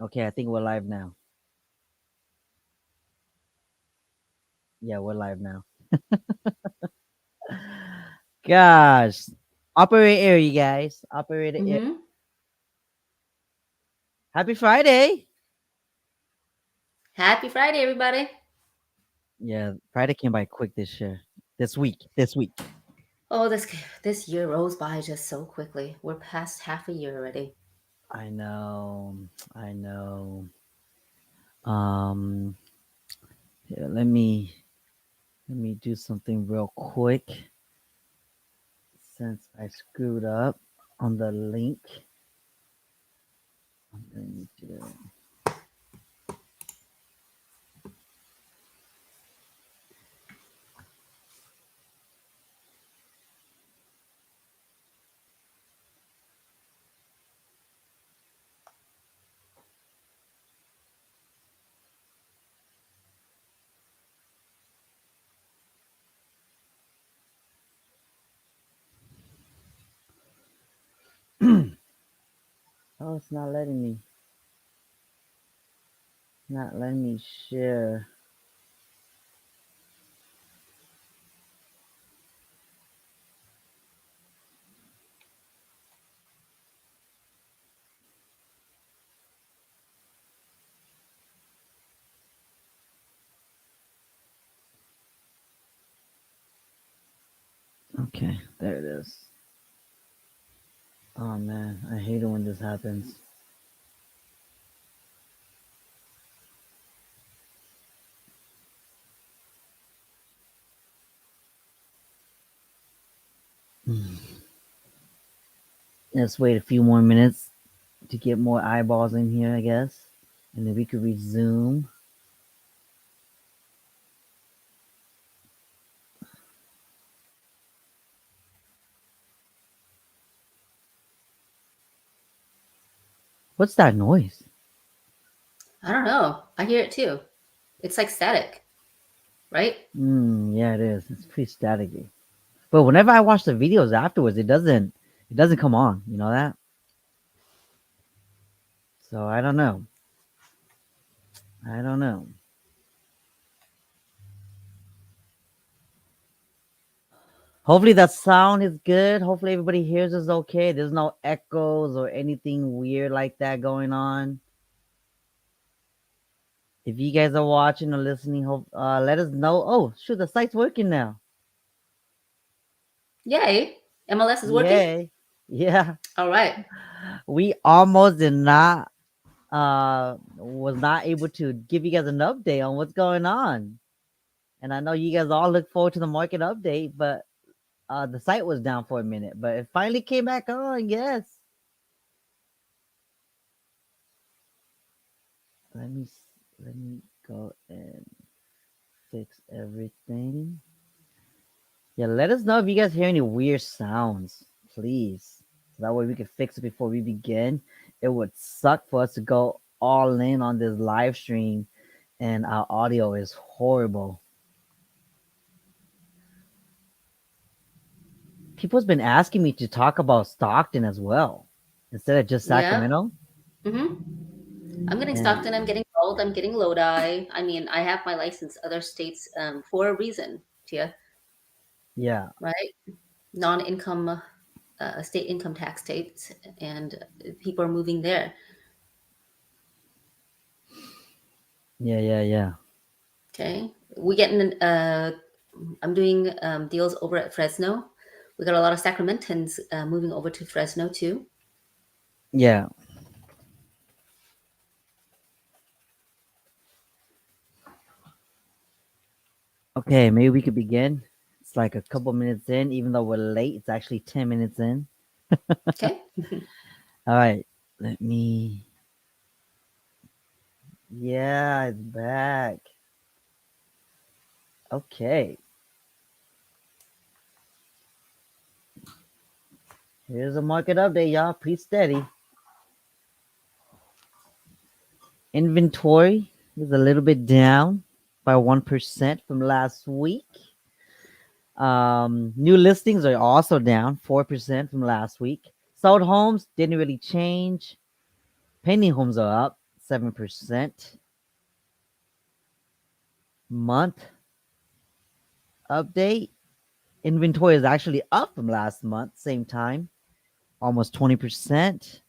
Okay, I think we're live now. Yeah, we're live now. Gosh. Operate air, you guys. Operate air. Mm-hmm. Happy Friday. Happy Friday, everybody. Yeah, Friday came by quick this year. This week. This week. Oh, this year rolls by just so quickly. We're past half a year already. I know. I know. Um here, let me do something real quick since I screwed up on the link. I'm gonna need to Oh, it's not letting me. Not letting me share. Okay, there it is. Oh man, I hate it when this happens. Let's wait a few more minutes to get more eyeballs in here, I guess. And then we could resume. What's that noise? I don't know. I hear it too. It's like static, right? Yeah, it is. It's pretty staticky. But whenever I watch the videos afterwards, it doesn't come on. You know that? So I don't know. I don't know. Hopefully that sound is good. Hopefully everybody hears us okay. There's no echoes or anything weird like that going on. If you guys are watching or listening, hope let us know. Oh, shoot, the site's working now. Yay. MLS is working? Yay. Yeah. All right. We almost did not was not able to give you guys an update on what's going on. And I know you guys all look forward to the market update, but the site was down for a minute, but it finally came back on. Yes. Let me let me go and fix everything. Yeah, let us know if you guys hear any weird sounds, please. So that way we can fix it before we begin. It would suck for us to go all in on this live stream and our audio is horrible. People's been asking me to talk about Stockton as well instead of just Yeah. Sacramento. Mm-hmm. I'm getting And Stockton. I'm getting Galt. I'm getting Lodi. I mean, I have my license other states for a reason, Tia, yeah, right? Non-income, state income tax states, and people are moving there. yeah. Okay. We getting I'm doing deals over at Fresno. We got a lot of Sacramentans moving over to Fresno too. Yeah. Okay, maybe we could begin. It's like a couple minutes in, even though we're late. It's actually 10 minutes in. Okay. All right, let me. Yeah, it's back. Okay, here's a market update, y'all. Pretty steady. Inventory is a little bit down by 1% from last week. New listings are also down 4% from last week. Sold homes didn't really change. Pending homes are up 27%. Month update. Inventory is actually up from last month, same time, almost 20%.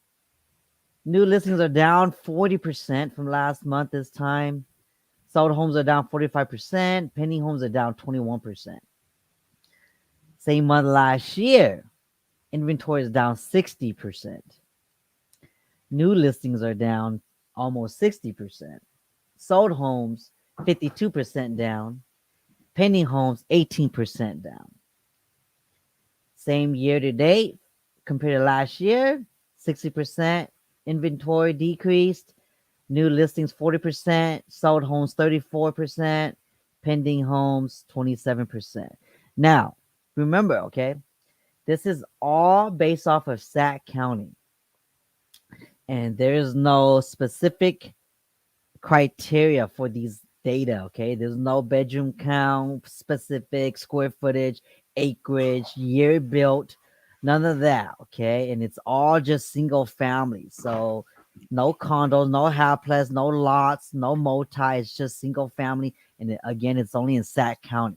New listings are down 40% from last month this time. Sold homes are down 45%. Pending homes are down 21%. Same month last year, inventory is down 60%. New listings are down almost 60%. Sold homes 52% down. Pending homes 18% down. Same year to date compared to last year, 60% inventory decreased. New listings 40%, sold homes 34%, pending homes 27%. Now, remember, okay, this is all based off of Sac County. And there is no specific criteria for these data, okay? There's no bedroom count, specific square footage, acreage, year built, none of that, okay? And it's all just single family. So no condos, no houses, no lots, no multi. It's just single family. And again, it's only in Sac County.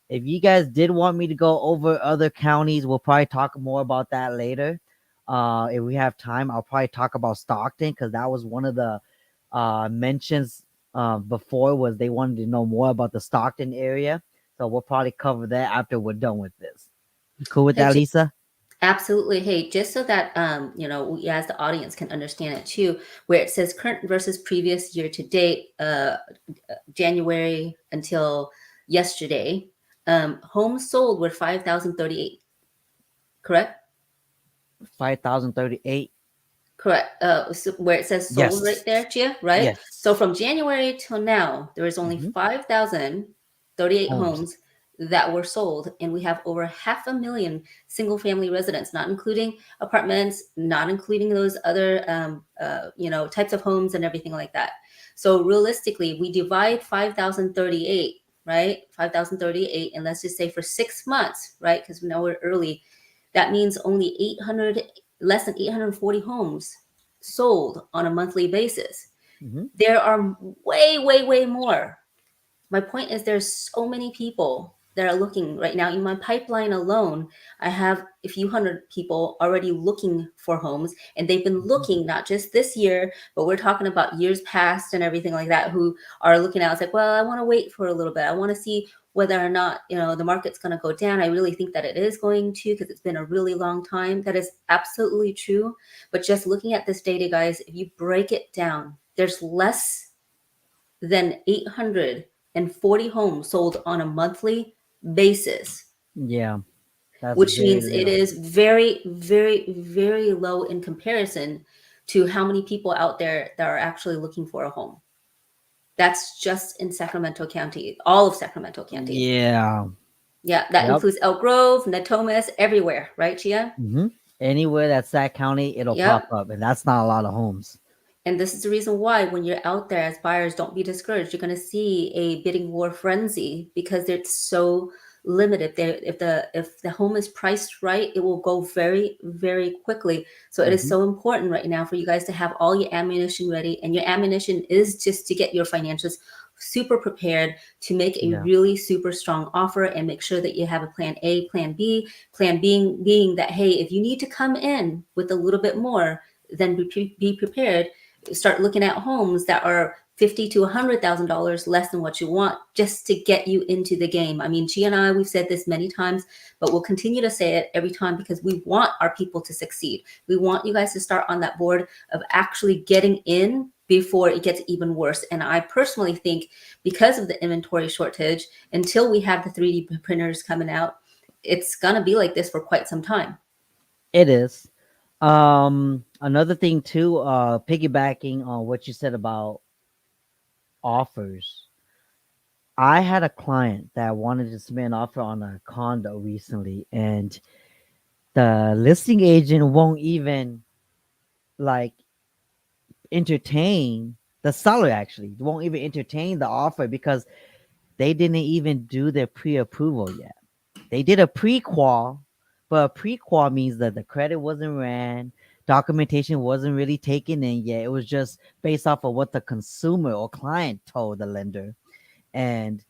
If you guys did want me to go over other counties, we'll probably talk more about that later. If we have time, I'll probably talk about Stockton because that was one of the mentions before was they wanted to know more about the Stockton area. So we'll probably cover that after we're done with this. You cool with that, Lisa? Absolutely. Hey, just so that we as the audience can understand it too, where it says current versus previous year to date, January until yesterday, homes sold were 5,038. Correct? 5,038. Correct. So where it says sold Yes. right there, Chia, right? Yes. So from January till now, there is only 5,038 homes that were sold, and we have over 500,000 single family residents, not including apartments, not including those other types of homes and everything like that. So realistically, we divide 5,038, right? 5,038, and let's just say for 6 months, right? Because we know we're early. That means only less than 840 homes sold on a monthly basis. There are way, way, way more. My point is there's so many people that are looking right now. In my pipeline alone, I have a few hundred people already looking for homes, and they've been looking not just this year, but we're talking about years past and everything like that, who are looking out. It's like, well, I want to wait for a little bit. I want to see whether or not the market's going to go down. I really think that it is going to, because it's been a really long time. That is absolutely true. But just looking at this data, guys, if you break it down, there's less than 840 homes sold on a monthly basis. Yeah. Which means it is very, very, very low in comparison to how many people out there that are actually looking for a home. That's just in Sacramento County, all of Sacramento County. Yeah. Yeah, that includes Elk Grove, Natomas, everywhere, right, Chia? Anywhere that's Sac County, it'll pop up, and that's not a lot of homes. And this is the reason why when you're out there as buyers, don't be discouraged. You're going to see a bidding war frenzy because it's so limited. If the home is priced right, it will go very, very quickly. So it is so important right now for you guys to have all your ammunition ready. And your ammunition is just to get your financials super prepared to make a really super strong offer and make sure that you have a plan A, plan B, plan being that, hey, if you need to come in with a little bit more, then be prepared. Start looking at homes that are $50,000 to $100,000 less than what you want, just to get you into the game. I mean, Gia and I, we've said this many times, but we'll continue to say it every time because we want our people to succeed. We want you guys to start on that board of actually getting in before it gets even worse. And I personally think because of the inventory shortage, until we have the 3D printers coming out, it's going to be like this for quite some time. It is. Another thing too, piggybacking on what you said about offers. I had a client that wanted to submit an offer on a condo recently, and the listing agent won't even like entertain the seller. Actually, won't even entertain the offer because they didn't even do their pre-approval yet. They did a pre-qual, but a pre-qual means that the credit wasn't ran, Documentation wasn't really taken in yet. It was just based off of what the consumer or client told the lender, and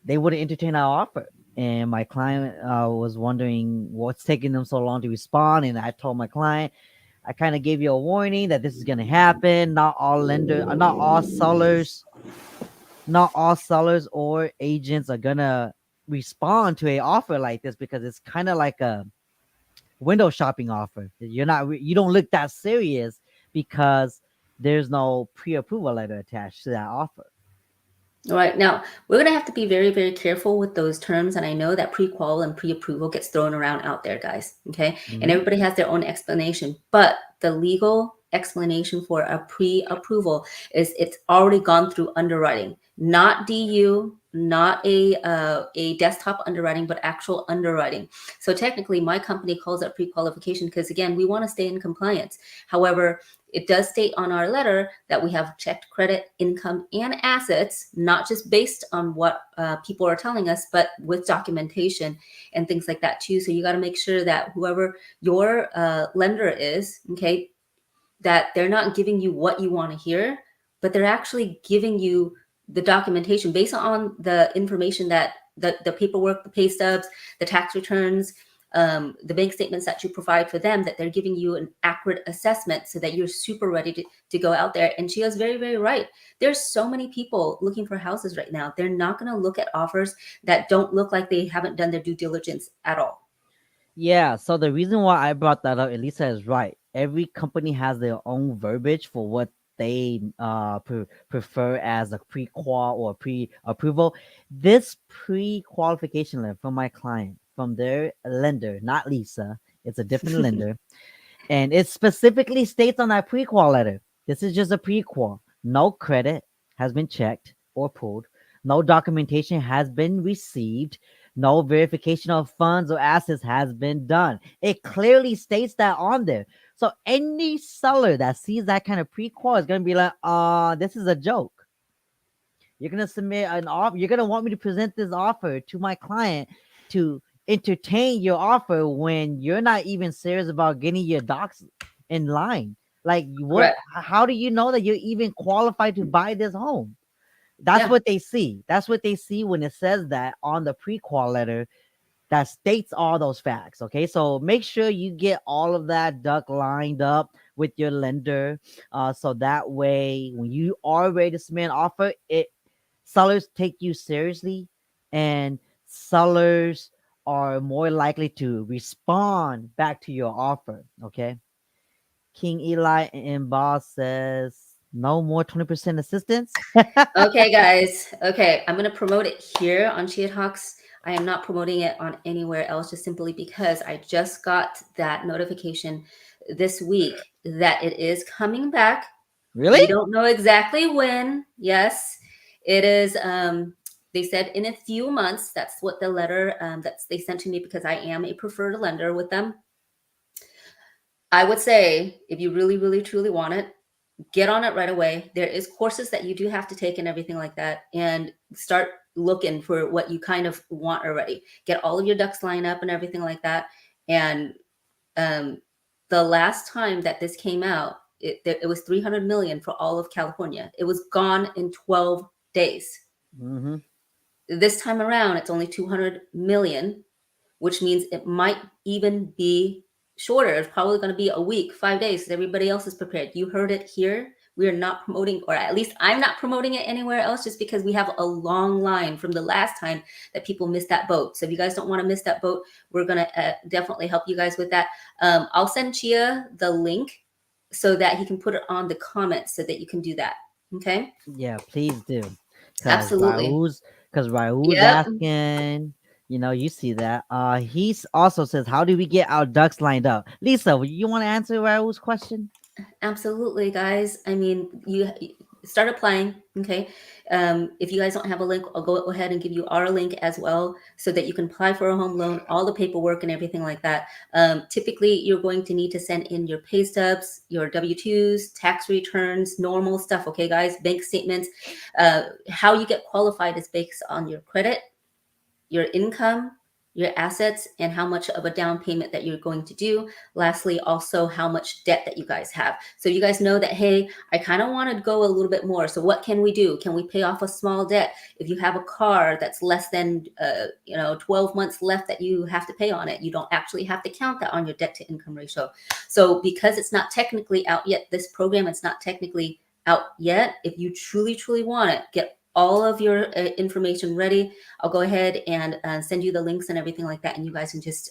they wouldn't entertain our offer. And my client was wondering what's taking them so long to respond. And I told my client, I kind of gave you a warning that this is going to happen. Not all sellers or agents are gonna respond to a offer like this because it's kind of like a window shopping offer. You don't look that serious because there's no pre-approval letter attached to that offer. All right. Now, we're going to have to be very, very careful with those terms. And I know that pre-qual and pre-approval gets thrown around out there, guys. Okay. And Mhm. everybody has their own explanation. But the legal explanation for a pre-approval is it's already gone through underwriting, not DU, not a desktop underwriting, but actual underwriting. So technically, my company calls it pre-qualification because, again, we want to stay in compliance. However, it does state on our letter that we have checked credit, income, and assets, not just based on what people are telling us, but with documentation and things like that too. So you got to make sure that whoever your lender is, okay, that they're not giving you what you want to hear, but they're actually giving you the documentation based on the information that the paperwork, the pay stubs, the tax returns, the bank statements that you provide for them, that they're giving you an accurate assessment so that you're super ready to go out there. And Chia's very, very right. There's so many people looking for houses right now. They're not going to look at offers that don't look like they haven't done their due diligence at all. Yeah, so the reason why I brought that up, Elisa is right. Every company has their own verbiage for what they prefer as a pre-qual or pre-approval. This pre-qualification letter from my client, from their lender, not Lisa, it's a different lender, and it specifically states on that pre-qual letter, this is just a pre-qual. No credit has been checked or pulled. No documentation has been received. No verification of funds or assets has been done. It clearly states that on there. So any seller that sees that kind of pre-qual is gonna be like, this is a joke. You're gonna submit an offer. You're gonna want me to present this offer to my client to entertain your offer when you're not even serious about getting your docs in line. Like what? Correct. How do you know that you're even qualified to buy this home? That's Yeah. what they see. That's what they see when it says that on the pre-qual letter that states all those facts. Okay, so make sure you get all of that duck lined up with your lender, so that way when you are ready to submit an offer, it sellers take you seriously, and sellers are more likely to respond back to your offer. Okay, King Eli and Boss says no more 20% assistance. Okay, guys. Okay, I'm going to promote it here on Chia Talks. I am not promoting it on anywhere else just simply because I just got that notification this week that it is coming back. Really? We don't know exactly when. Yes, it is. They said in a few months. That's what the letter that they sent to me because I am a preferred lender with them. I would say if you really, really, truly want it, get on it right away. There is courses that you do have to take and everything like that, and start looking for what you kind of want already. Get all of your ducks lined up and everything like that. And um, the last time that this came out, it was 300 million for all of California. It was gone in 12 days. Mm-hmm. This time around, it's only 200 million, which means it might even be shorter. It's probably going to be a week, 5 days, because everybody else is prepared. You heard it here. We are not promoting, or at least I'm not promoting it anywhere else, just because we have a long line from the last time that people missed that boat. So if you guys don't want to miss that boat, we're going to definitely help you guys with that. I'll send Chia the link so that he can put it on the comments so that you can do that. Okay. Yeah, please do. Cause Absolutely. Raul's Yep. asking, you see that. He's also says, how do we get our ducks lined up? Lisa, you want to answer Raul's question? Absolutely, guys. I mean, you start applying. Okay. If you guys don't have a link, I'll go ahead and give you our link as well so that you can apply for a home loan, all the paperwork and everything like that. Typically, you're going to need to send in your pay stubs, your W-2s, tax returns, normal stuff. Okay, guys, bank statements. How you get qualified is based on your credit, your income, your assets, and how much of a down payment that you're going to do. Lastly, also how much debt that you guys have. So you guys know that, hey, I kind of want to go a little bit more. So what can we do? Can we pay off a small debt? If you have a car that's less than 12 months left that you have to pay on it, you don't actually have to count that on your debt to income ratio. So because it's not technically out yet, this program, it's not technically out yet. If you truly want it, get all of your information ready. I'll go ahead and send you the links and everything like that, and you guys can just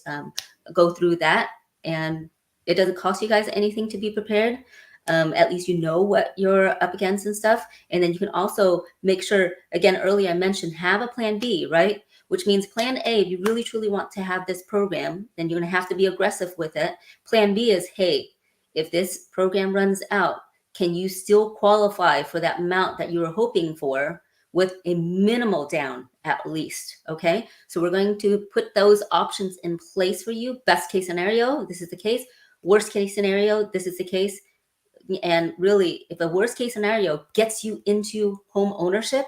go through that. And it doesn't cost you guys anything to be prepared. At least you know what you're up against and stuff. And then you can also make sure, again, earlier I mentioned, have a plan B, right? Which means plan A, if you really truly want to have this program, then you're going to have to be aggressive with it. Plan B is, hey, if this program runs out, can you still qualify for that amount that you were hoping for with a minimal down at least? Okay, so we're going to put those options in place for you. Best case scenario, this is the case. Worst case scenario, this is the case. And really, if a worst case scenario gets you into home ownership,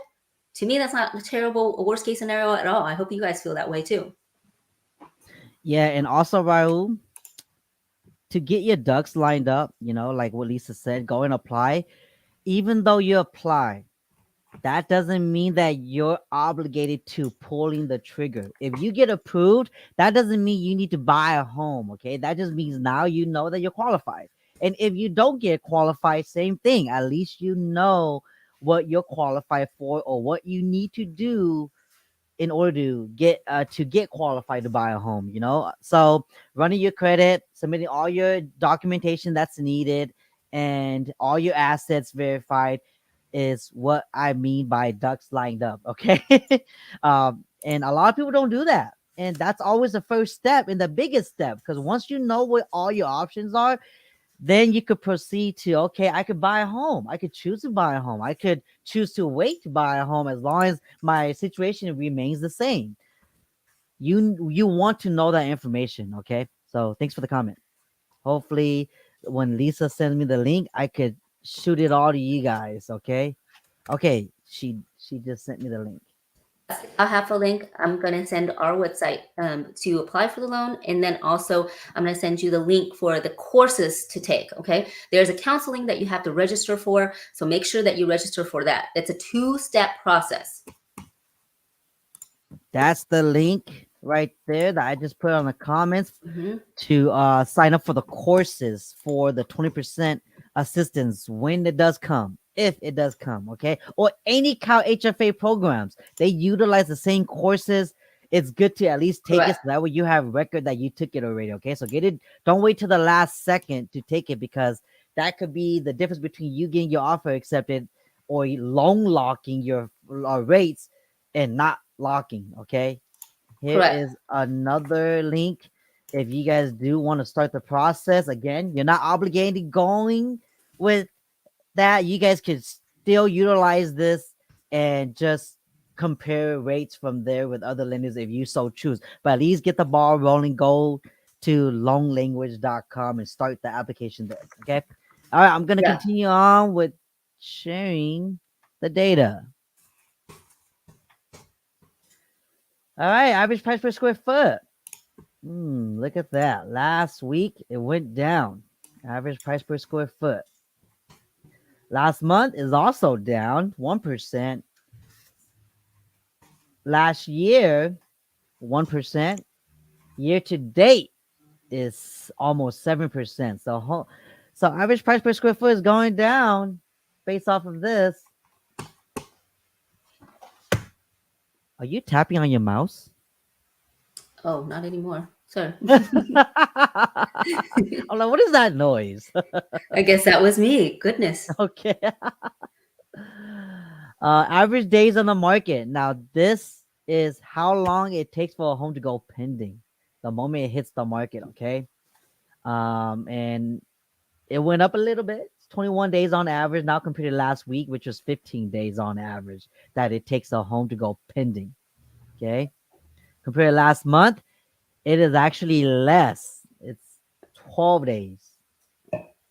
to me, that's not a terrible worst case scenario at all. I hope you guys feel that way too. Yeah, and also, Raul, to get your ducks lined up, like what Lisa said, go and apply. Even though you apply, that doesn't mean that you're obligated to pulling the trigger. If you get approved, that doesn't mean you need to buy a home, okay? That just means now you know that you're qualified. And if you don't get qualified, same thing. At least you know what you're qualified for or what you need to do in order to get qualified to buy a home. So running your credit, submitting all your documentation that's needed, and all your assets verified is what I mean by ducks lined up. Okay. And a lot of people don't do that, and that's always the first step and the biggest step, because once you know what all your options are, then you could proceed to, okay, I could buy a home. I could choose to buy a home. I could choose to wait to buy a home, as long as my situation remains the same. You want to know that information, okay? So thanks for the comment. Hopefully when Lisa sends me the link, I could shoot it all to you guys, okay? Okay, she just sent me the link. I'll have a link. I'm going to send our website to apply for the loan. And then also I'm going to send you the link for the courses to take. Okay. There's a counseling that you have to register for. So make sure that you register for that. It's a 2-step process. That's the link right there that I just put on the comments Mm-hmm. to sign up for the courses for the 20% assistance when it does come. If it does come, okay, or any Cal HFA programs, they utilize the same courses. It's good to at least take it, so that way you have record that you took it already. Okay, so get it. Don't wait till the last second to take it, because that could be the difference between you getting your offer accepted or loan locking your rates and not locking. Okay, here Correct. is another link. If you guys do want to start the process, again, you're not obligated going with that. You guys could still utilize this and just compare rates from there with other lenders if you so choose. But at least get the ball rolling. Go to loanlanguage.com and start the application there. Okay. All right. I'm going to continue on with sharing the data. All right. Average price per square foot. Look at that. Last week it went down. Average price per square foot. Last month is also down 1%. Last year, 1%. Year to date is almost 7%. So average price per square foot is going down based off of this. Are you tapping on your mouse? Oh, not anymore. Sorry. I'm like, what is that noise? I guess that was me. Goodness. Okay. Average days on the market. Now, this is how long it takes for a home to go pending the moment it hits the market. Okay. And it went up a little bit. It's 21 days on average now compared to last week, which was 15 days on average that it takes a home to go pending. Okay. Compared to last month, it is actually less. It's 12 days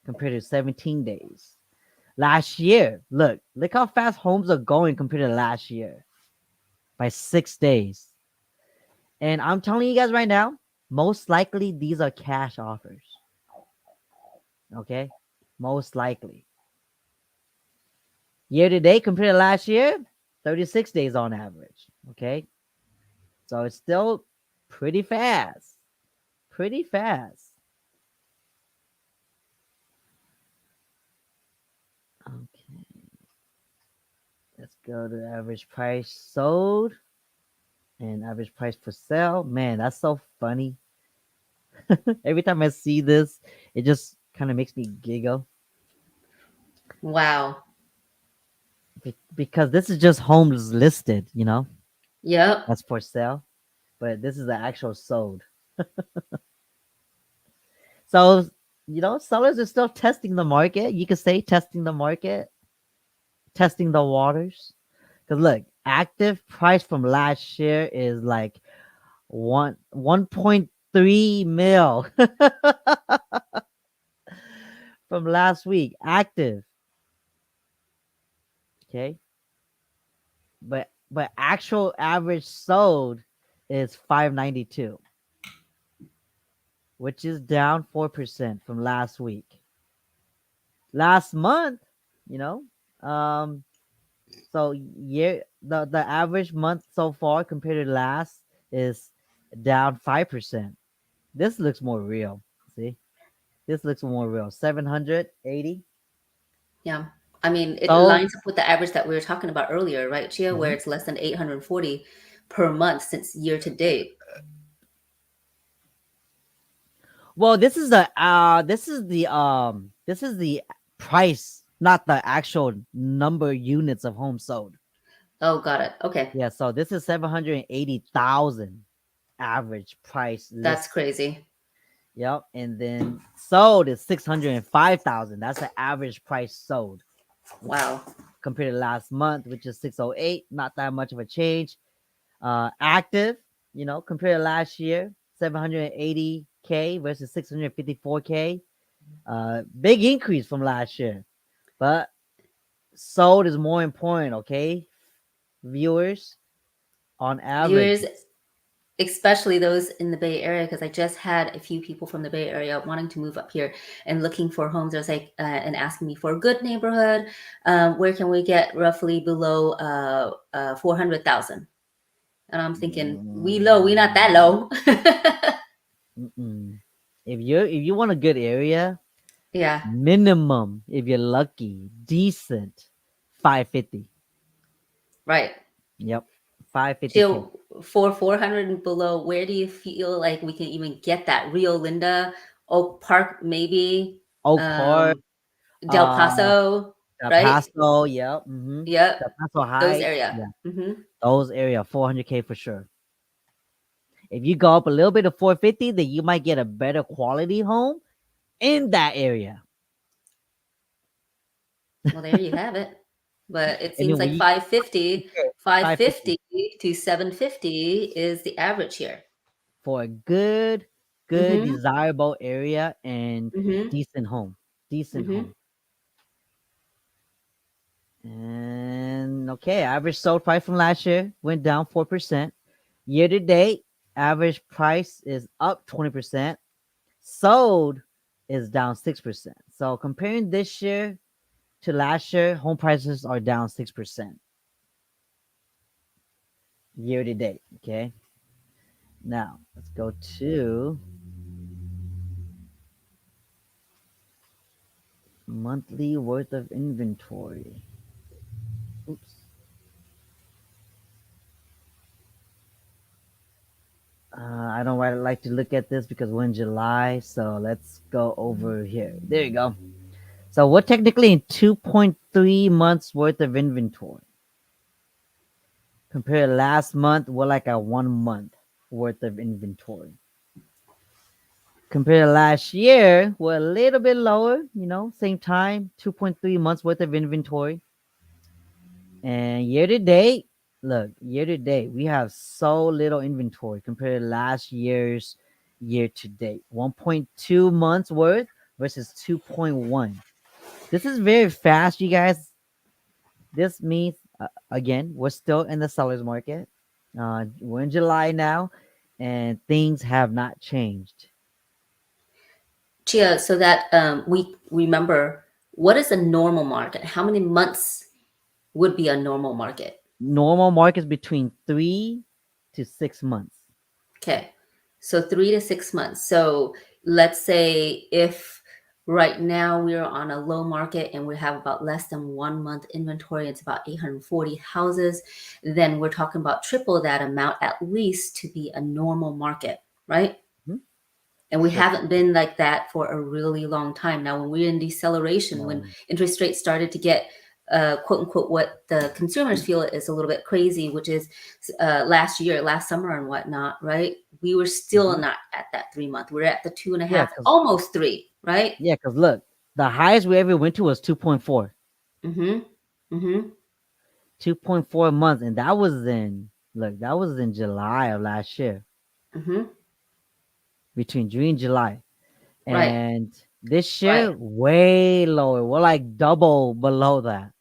compared to 17 days. Last year, look how fast homes are going compared to last year, by 6 days. And I'm telling you guys right now, most likely these are cash offers. Okay, most likely. Year to date compared to last year, 36 days on average. Okay, so it's still pretty fast. Pretty fast. Okay, let's go to average price sold and average price for sale. Man, that's so funny. Every time I see this, it just kind of makes me giggle Wow. because this is just homes listed, Yep. that's for sale, but this is the actual sold. So, sellers are still testing the market. You could say testing the market, testing the waters. Because look, active price from last year is like 1.3 mil from last week. Active. Okay. But actual average sold is 592, which is down 4% from last week. Last month, you know, um, so the average month so far compared to last is down 5%. This looks more real. See, this looks more real. 780 Yeah. I mean, it sold. lines up with the average that we were talking about earlier, right, Chia, where Mhm. it's less than 840 per month since year to date. Well, this is the price, not the actual number of units of homes sold. Oh, got it. Okay. Yeah, so this is 780,000 average price That's list. crazy. Yep, and then sold is 605,000. That's the average price sold Wow. compared to last month, which is 608. Not that much of a change. Active, compared to last year, 780K versus 654K. Big increase from last year, but sold is more important. Okay, viewers, on average. Viewers, especially those in the Bay Area, because I just had a few people from the Bay Area wanting to move up here and looking for homes. I was like, and asking me for a good neighborhood. Where can we get roughly below 400,000? And I'm thinking, we low, we not that low. Mm-mm. If you want a good area, Yeah, minimum, if you're lucky, decent, 550. right. Yep, 550K. So for 400 and below, where do you feel like we can even get that? Rio Linda, Oak Park, maybe, Oak Park, um, Del uh, Paso, El right? Paso, yep, mm-hmm. Yep, El Paso those Heights, area. yeah, Hmm. those area, 400K for sure. If you go up a little bit to 450, then you might get a better quality home in that area. Well, there you have it. But it And seems then when like you 550, compare 550 550 to 750 is the average here. for a good, Hmm. desirable area and Hmm. decent home, decent Hmm. home. And okay, average sold price from last year went down 4%. Year to date, average price is up 20%. Sold is down 6%. So comparing this year to last year, home prices are down 6% year to date. Okay. Now let's go to monthly worth of inventory. Oops. I don't really like to look at this because we're in July. So let's go over here. There you go. So we're technically in 2.3 months worth of inventory. Compared to last month, we're like at 1 month worth of inventory. Compared to last year, we're a little bit lower, same time, 2.3 months worth of inventory. And year to date, look, year to date, we have so little inventory compared to last year's year to date. 1.2 months worth versus 2.1. This is very fast, you guys. This means, again, we're still in the seller's market. We're in July now. and things have not changed. Chia, so that we remember, what is a normal market? How many months would be a normal market? Normal markets between 3 to 6 months. Okay. So 3 to 6 months. So let's say if right now we're on a low market and we have about less than 1 month inventory, it's about 840 houses, then we're talking about triple that amount at least to be a normal market, right? Mhm. And we Sure. haven't been like that for a really long time. Now, when we're in deceleration, when No. interest rates started to get quote unquote what the consumers feel is a little bit crazy, which is last summer and whatnot, right? We were still Mhm. not at that 3 month. We're at the two and a Yeah, half, because almost three, right? look, the highest we ever went to was 2.4. Mm-hmm. Mm-hmm. 2.4 months, and that was in July of last year, Mm-hmm. between June and July. Right. And this Right. year, way lower. We're like double below that.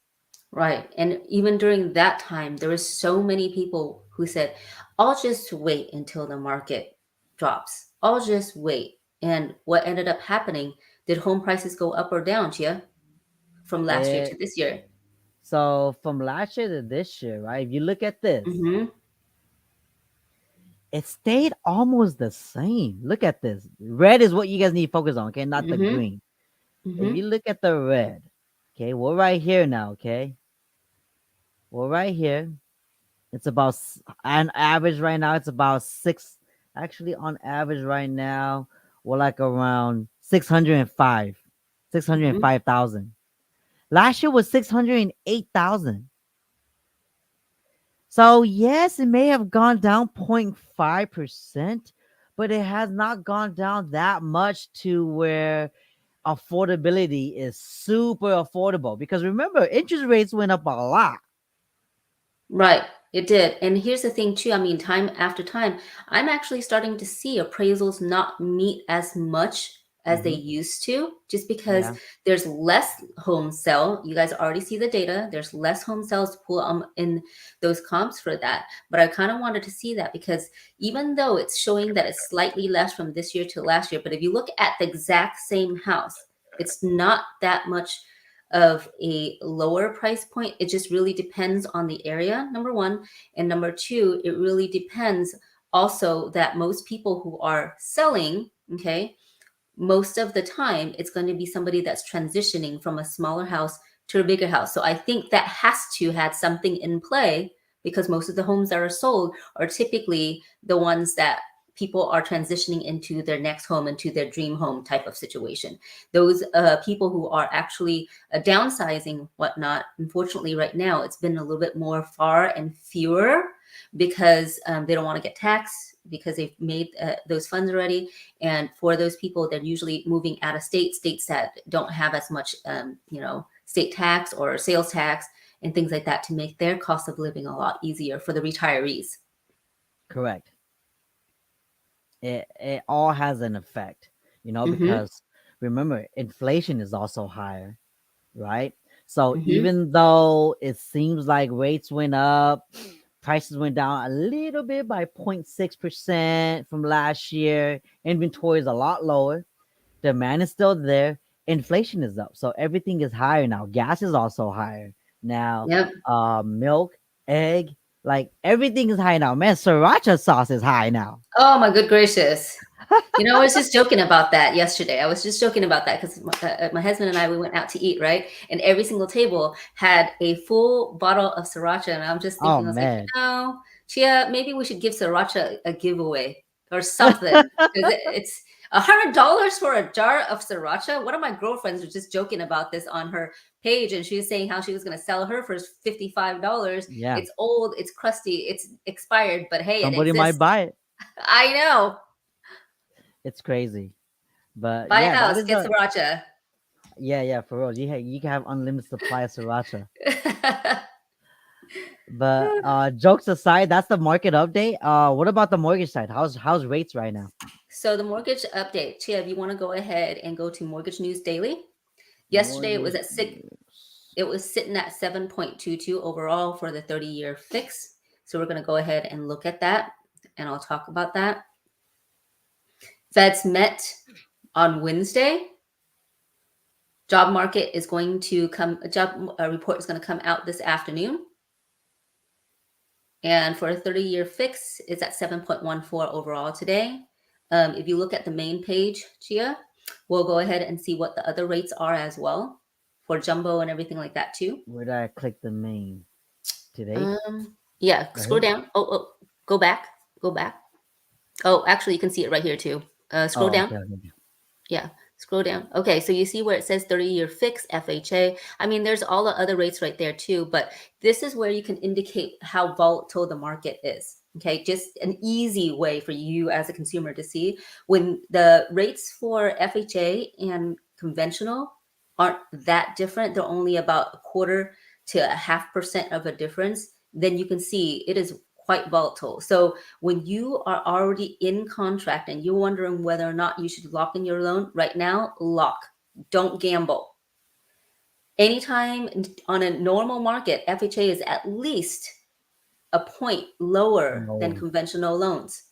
Right. And even during that time, there were so many people who said, I'll just wait until the market drops. I'll just wait. And what ended up happening, did home prices go up or down, Chia, from last year to It this year? So from last year to this year, right? If you look at this, Mm-hmm. it stayed almost the same. Look at this. Red is what you guys need to focus on, okay? Not the Mm-hmm. green. If Mm-hmm. you look at the red, okay, we're right here now, okay? We're right here. It's about on average right now, it's about six. Actually, on average right now, we're like around 605, Mm-hmm. 605,000. Last year was 608,000. So yes, it may have gone down 0.5%, but it has not gone down that much to where affordability is super affordable. Because remember, interest rates went up a lot. Right, it did. And here's the thing too. I mean, time after time, I'm actually starting to see appraisals not meet as much as they Hmm. used to, just because Yeah. there's less home sell. You guys already see the data. There's less home sales to pull in those comps for that. But I kind of wanted to see that because even though it's showing that it's slightly less from this year to last year, but if you look at the exact same house, it's not that much of a lower price point. It just really depends on the area, number one. And number two, it really depends also that most people who are selling, okay, most of the time it's going to be somebody that's transitioning from a smaller house to a bigger house. So I think that has to have something in play because most of the homes that are sold are typically the ones that people are transitioning into their next home, into their dream home type of situation. Those people who are actually downsizing whatnot, unfortunately right now it's been a little bit more far and fewer because they don't want to get taxed because they've made those funds already. And for those people, they're usually moving out of states that don't have as much, state tax or sales tax and things like that to make their cost of living a lot easier for the retirees. Correct. It all has an effect, Mm-hmm. because remember, inflation is also higher, right? So Mm-hmm. even though it seems like rates went up, prices went down a little bit by 0.6% from last year, inventory is a lot lower, demand is still there, inflation is up. So everything is higher now. Gas is also higher now. Yep. Milk, egg, like everything is high now. Man, sriracha sauce is high now. Oh my good gracious. I was just joking about that yesterday. I was just joking about that because my husband and I, we went out to eat, right? And every single table had a full bottle of sriracha. And I'm just Oh thinking, I was like, man. Chia, maybe we should give sriracha a giveaway or something because it's $100 for a jar of sriracha. One of my girlfriends was just joking about this on her page, and she was saying how she was going to sell her for $55. Yeah, It's old, it's crusty, it's expired, but hey, it somebody might exists. buy it. I know. It's crazy. But Buy a yeah, that house, is get a sriracha. yeah, for real. You can have unlimited supply of sriracha. But jokes aside, that's the market update. What about the mortgage side? How's rates right now? So the mortgage update, Chia, if you want to go ahead and go to Mortgage News Daily. Yesterday it was Mortgage at six. news. It was sitting at 7.22 overall for the 30-year fix. So we're going to go ahead and look at that. and I'll talk about that. Feds met on Wednesday. Job market is going to come, a job report is going to come out this afternoon. And for a 30-year fix, it's at 7.14 overall today. If you look at the main page, Chia, we'll go ahead and see what the other rates are as well for jumbo and everything like that too. Where did I click the main? Today? Yeah, Right scroll here? down. Oh, go back. Go back. Oh, actually, you can see it right here too. Scroll Oh, down. okay, okay. Yeah, scroll down. Okay, so you see where it says 30-year fix, FHA. I mean, there's all the other rates right there too, but this is where you can indicate how volatile the market is. Okay, just an easy way for you as a consumer to see when the rates for FHA and conventional aren't that different. They're only about a quarter to a 0.5% of a difference. Then you can see it is quite volatile. So when you are already in contract and you're wondering whether or not you should lock in your loan right now, lock. Don't gamble. Anytime on a normal market, FHA is at least a point lower than No. conventional loans.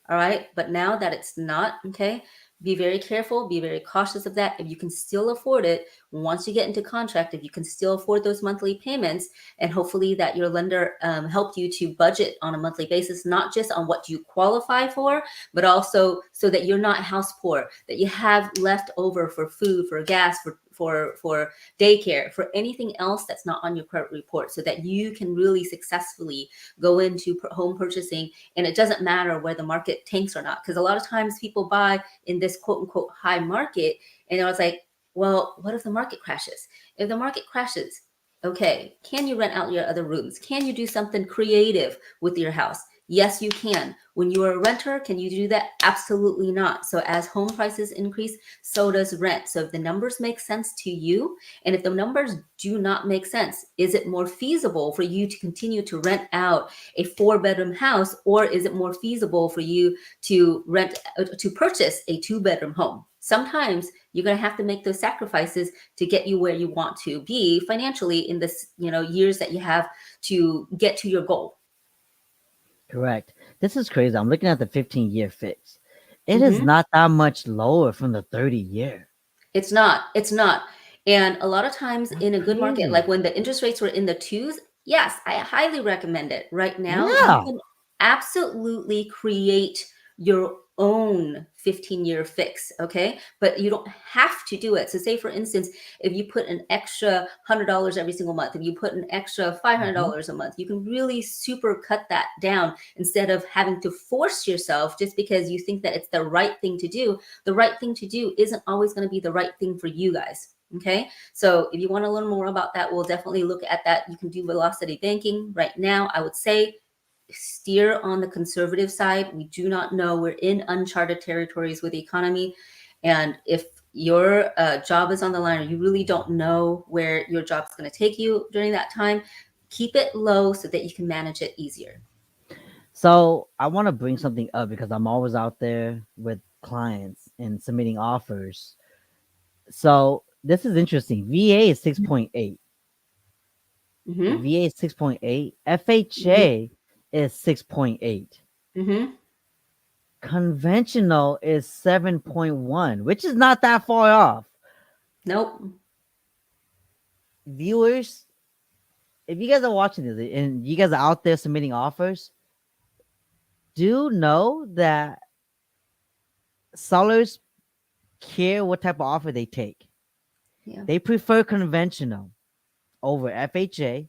All right. But now that it's not, okay, be very careful, be very cautious of that. If you can still afford it, once you get into contract, if you can still afford those monthly payments, and hopefully that your lender helped you to budget on a monthly basis, not just on what you qualify for, but also so that you're not house poor, that you have left over for food, for gas, for daycare, for anything else that's not on your credit report, so that you can really successfully go into home purchasing. And it doesn't matter where the market tanks or not, because a lot of times people buy in this quote unquote high market, and I was like, well, what if the market crashes? If the market crashes, okay, can you rent out your other rooms? Can you do something creative with your house? Yes, you can. When you are a renter, can you do that? Absolutely not. So as home prices increase, so does rent. So if the numbers make sense to you, and if the numbers do not make sense, is it more feasible for you to continue to rent out a 4-bedroom house, or is it more feasible for you to purchase a 2-bedroom home? Sometimes you're going to have to make those sacrifices to get you where you want to be financially in this, years that you have to get to your goal. Correct. This is crazy. I'm looking at the 15-year fix. It is not that much lower from the 30-year. It's not. It's not. And a lot of times That's in a good market, crazy. like when the interest rates were in the twos, yes, I highly recommend it. Right now, you Yeah. can absolutely create your own 15-year fix, okay? But you don't have to do it. So say for instance, if you put an extra $100 every single month, if you put an extra Mhm. $500 a month, you can really super cut that down instead of having to force yourself just because you think that it's the right thing to do. The right thing to do isn't always going to be the right thing for you guys. Okay. So if you want to learn more about that, we'll definitely look at that. You can do velocity banking right now. I would say steer on the conservative side. We do not know. We're in uncharted territories with the economy. And if your job is on the line, or you really don't know where your job is going to take you during that time, keep it low so that you can manage it easier. So I want to bring something up because I'm always out there with clients and submitting offers. So this is interesting. VA is 6.8. Mm-hmm. VA is 6.8. Mm-hmm. FHA is 6.8. Mm-hmm. Conventional is 7.1, which is not that far off. Nope. Viewers, if you guys are watching this and you guys are out there submitting offers, do know that sellers care what type of offer they take. Yeah. They prefer conventional over FHA,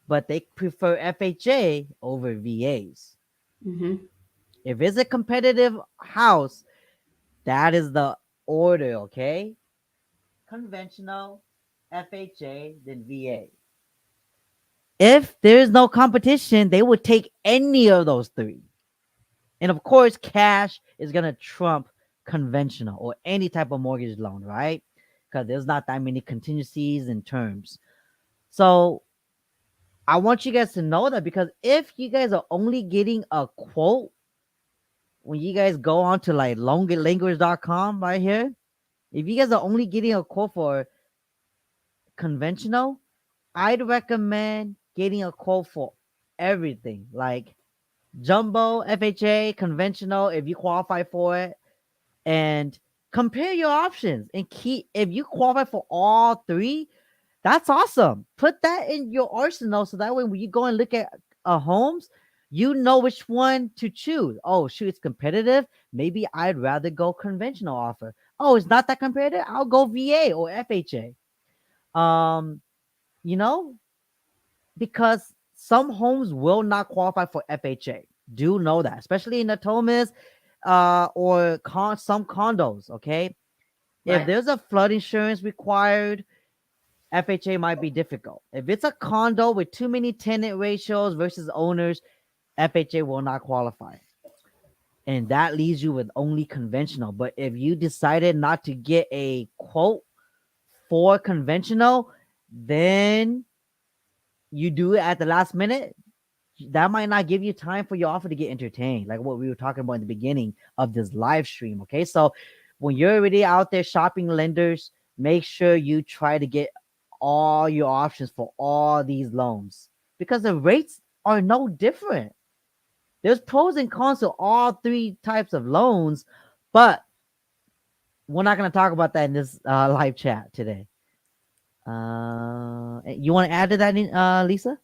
but they prefer FHA over VAs. Mm-hmm. If it's a competitive house, that is the order, okay? Conventional, FHA, then VA. If there is no competition, they would take any of those three. And of course, cash is going to trump conventional or any type of mortgage loan, right? Because there's not that many contingencies and terms. So I want you guys to know that, because if you guys are only getting a quote when you guys go on to like loanlanguage.com right here, if you guys are only getting a quote for conventional, I'd recommend getting a quote for everything. Like jumbo, FHA, conventional, if you qualify for it, and compare your options and keep if you qualify for all three, that's awesome. Put that in your arsenal so that way when you go and look at homes, you know which one to choose. Oh, shoot, it's competitive. Maybe I'd rather go conventional offer. Oh, it's not that competitive. I'll go VA or FHA. Um, you know, because some homes will not qualify for FHA. Do know that, especially in the Thomas or some condos. Okay, if Right. there's a flood insurance required, FHA might be difficult. If it's a condo with too many tenant ratios versus owners, FHA will not qualify. And that leaves you with only conventional. But if you decided not to get a quote for conventional, then you do it at the last minute, that might not give you time for your offer to get entertained, like what we were talking about in the beginning of this live stream. Okay, so when you're already out there shopping lenders, make sure you try to get all your options for all these loans because the rates are no different. There's pros and cons to all three types of loans, but we're not going to talk about that in this live chat today. You want to add to that, Lisa?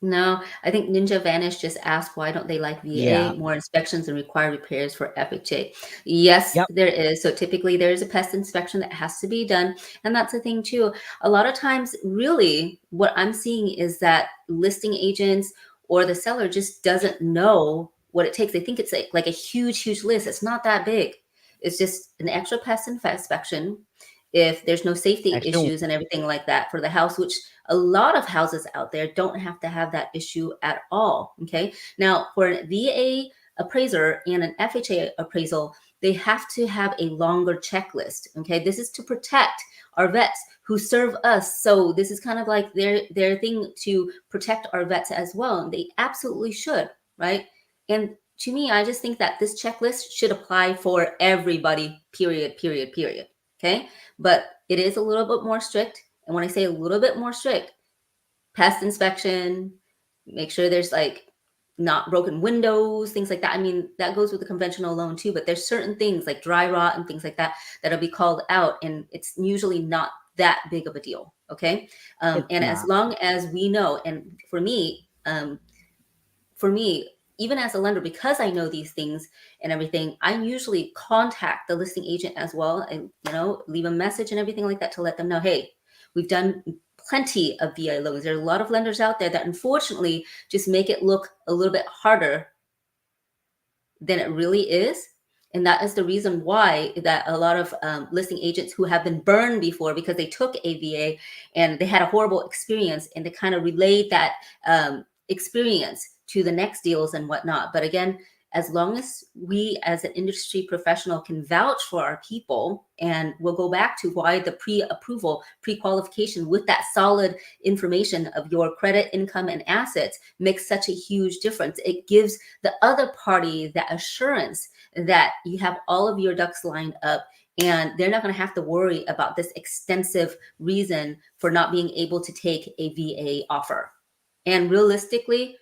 No, I think Ninja Vanish just asked why don't they like Yeah. VA, more inspections and require repairs for FHA? Yes, Yep. there is. So typically there is a pest inspection that has to be done. And that's the thing too. A lot of times, really, what I'm seeing is that listing agents or the seller just doesn't know what it takes. They think it's like a huge, huge list. It's not that big. It's just an extra pest inspection. If there's no safety Actually, issues and everything like that for the house, which a lot of houses out there don't have to have that issue at all. Okay. Now, for an VA appraiser and an FHA appraisal, they have to have a longer checklist. Okay. This is to protect our vets who serve us. So this is kind of like their thing to protect our vets as well. And they absolutely should, right? And to me, I just think that this checklist should apply for everybody, period, period, period. Okay. But it is a little bit more strict. And when I say a little bit more strict, pest inspection, make sure there's like not broken windows, things like that. I mean, that goes with the conventional loan too, but there's certain things like dry rot and things like that that'll be called out, and it's usually not that big of a deal. Okay. it's And as not. long as we know, and for me, even as a lender, because I know these things and everything, I usually contact the listing agent as well and, leave a message and everything like that to let them know, hey, we've done plenty of VI loans. There are a lot of lenders out there that unfortunately just make it look a little bit harder than it really is. And that is the reason why that a lot of listing agents who have been burned before because they took a VA and they had a horrible experience and they kind of relayed that experience to the next deals and whatnot. But again, as long as we as an industry professional can vouch for our people, and we'll go back to why the pre-approval, pre-qualification with that solid information of your credit, income, and assets makes such a huge difference. It gives the other party that assurance that you have all of your ducks lined up and they're not going to have to worry about this extensive reason for not being able to take a VA offer. And realistically,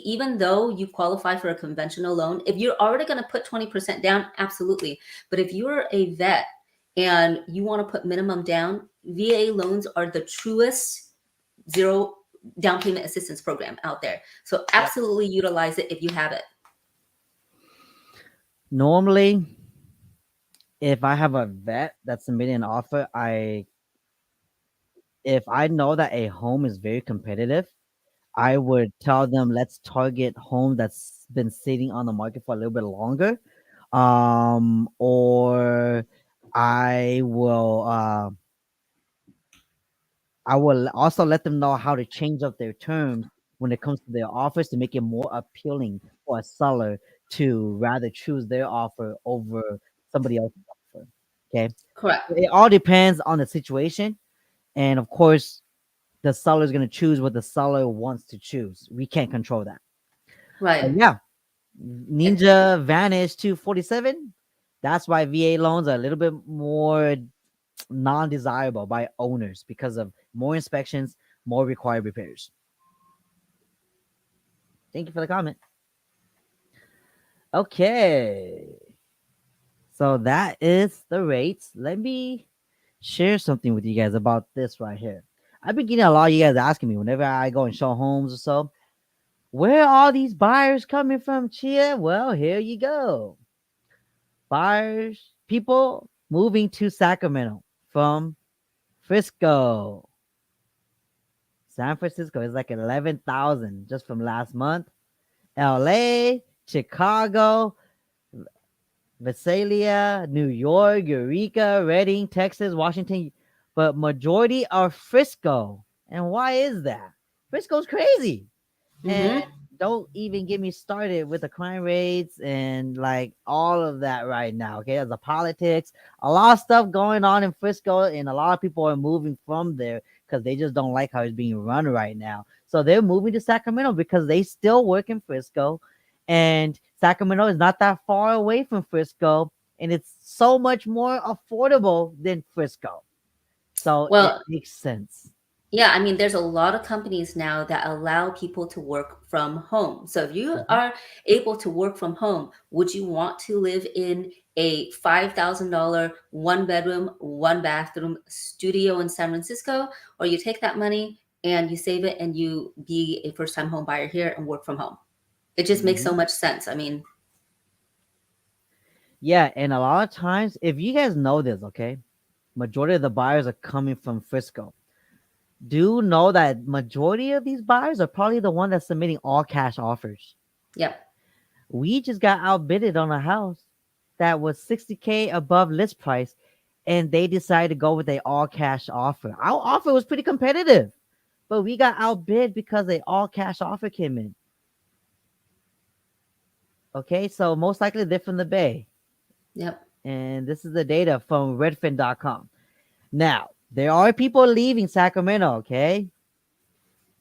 even though you qualify for a conventional loan, if you're already going to put 20% down, absolutely. But if you're a vet and you want to put minimum down, VA loans are the truest zero down payment assistance program out there. So Yep. absolutely utilize it if you have it. Normally, if I have a vet that's submitting an offer, if I know that a home is very competitive, I would tell them let's target home that's been sitting on the market for a little bit longer. Or I will I will also let them know how to change up their terms when it comes to their offers to make it more appealing for a seller to rather choose their offer over somebody else's offer. Okay. Correct. It all depends on the situation. And of course, the seller is going to choose what the seller wants to choose. We can't control that. Right. But yeah, And Ninja Vanish 247. That's why VA loans are a little bit more non-desirable by owners because of more inspections, more required repairs. Thank you for the comment. Okay. So that is the rates. Let me share something with you guys about this right here. I've been getting a lot of you guys asking me whenever I go and show homes or so, where are all these buyers coming from, Chia? Well, here you go. Buyers, people moving to Sacramento from Frisco. San Francisco is like 11,000 just from last month. LA, Chicago, Visalia, New York, Eureka, Redding, Texas, Washington, but majority are Frisco. And why is that? Frisco's crazy. And Mm-hmm. don't even get me started with the crime rates and like all of that right now. Okay, there's the politics, a lot of stuff going on in Frisco, and a lot of people are moving from there because they just don't like how it's being run right now. So they're moving to Sacramento because they still work in Frisco, and Sacramento is not that far away from Frisco, and it's so much more affordable than Frisco. So it Well, makes sense. yeah, I mean, there's a lot of companies now that allow people to work from home. So if you Mhm. are able to work from home, would you want to live in a $5,000 one bedroom, one bathroom studio in San Francisco? Or you take that money and you save it and you be a first time home buyer here and work from home? It just makes so Mhm. much sense. I mean, Yeah, and a lot of times, if you guys know this, okay, majority of the buyers are coming from Frisco. Do know that majority of these buyers are probably the one that's submitting all cash offers. yep. We just got outbidded on a house that was 60K above list price, and they decided to go with a all cash offer. Our offer was pretty competitive, but we got outbid because a all cash offer came in. Okay, so most likely they're from the Bay, Yep. and this is the data from Redfin.com. Now, there are people leaving Sacramento, okay?